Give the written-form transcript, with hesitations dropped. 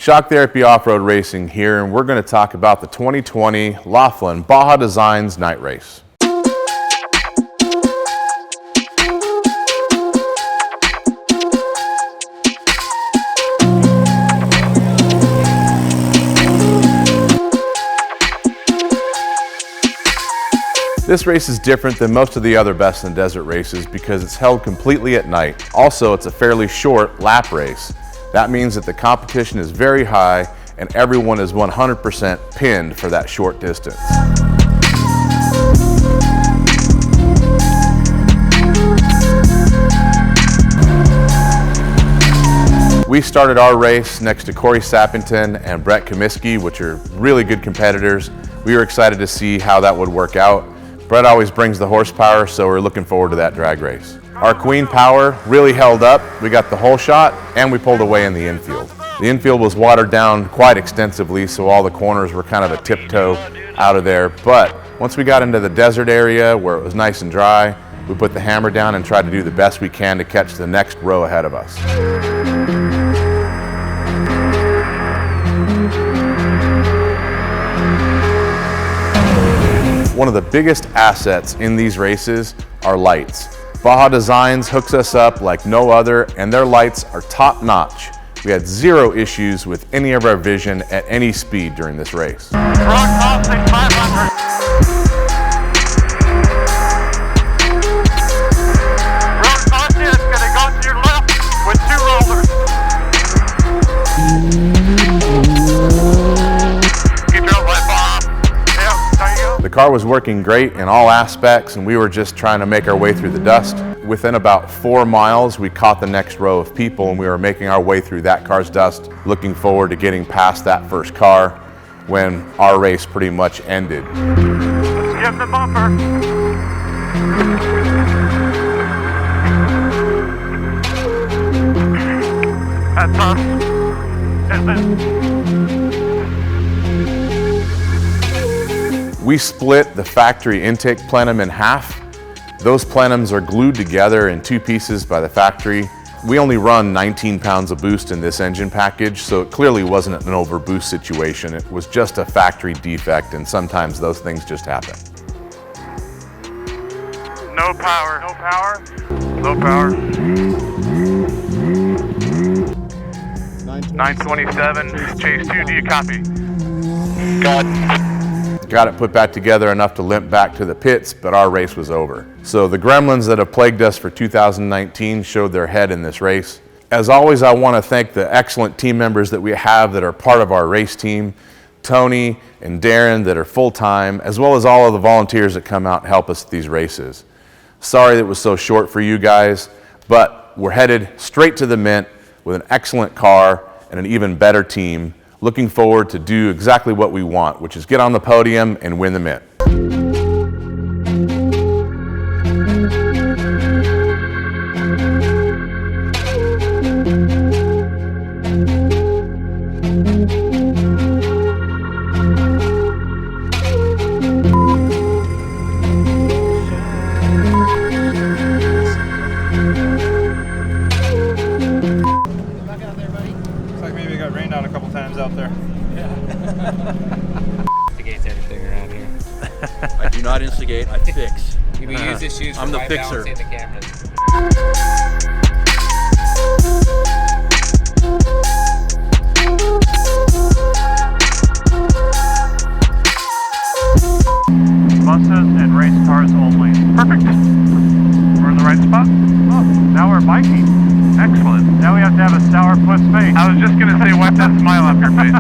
Shock Therapy Off-Road Racing here, and we're going to talk about the 2020 Laughlin Baja Designs Night Race. This race is different than most of the other Best in Desert races because it's held completely at night. Also, it's a fairly short lap race. That means that the competition is very high and everyone is 100% pinned for that short distance. We started our race next to Corey Sappington and Brett Comiskey, which are really good competitors. We were excited to see how that would work out. Brett always brings the horsepower, so we're looking forward to that drag race. Our Queen Power really held up. We got the whole shot and we pulled away in the infield. The infield was watered down quite extensively, so all the corners were kind of a tiptoe out of there. But once we got into the desert area where it was nice and dry, we put the hammer down and tried to do the best we can to catch the next row ahead of us. One of the biggest assets in these races are lights. Baja Designs hooks us up like no other, and their lights are top notch. We had zero issues with any of our vision at any speed during this race. Road crossing 500. Road crossing is going to go to your left with 2 rollers. Keep your light off. Yep, there you go. The car was working great in all aspects, and we were just trying to make our way through the dust. Within about 4 miles, we caught the next row of people, and we were making our way through that car's dust, looking forward to getting past that first car when our race pretty much ended. Let's give the bumper. That's us. We split the factory intake plenum in half. Those plenums are glued together in 2 pieces by the factory. We only run 19 pounds of boost in this engine package, so it clearly wasn't an overboost situation. It was just a factory defect, and sometimes those things just happen. No power. No power. No power. 927, chase 2, do you copy? Got it put back together enough to limp back to the pits, but our race was over. So the gremlins that have plagued us for 2019 showed their head in this race. As always, I want to thank the excellent team members that we have that are part of our race team, Tony and Darren that are full-time, as well as all of the volunteers that come out and help us at these races. Sorry that it was so short for you guys, but we're headed straight to the Mint with an excellent car and an even better team. Looking forward to do exactly what we want, which is get on the podium and win the Mint. Out there. Yeah. Instigates everything around here. I do not instigate, I fix. We use this shoes for I'm the my fixer. balancing the cameras. Buses and race cars only. Perfect. We're in the right spot. Oh, now we're biking. Excellent. Now we have to have a sourpuss face. I was just going to say, wipe that smile off your face.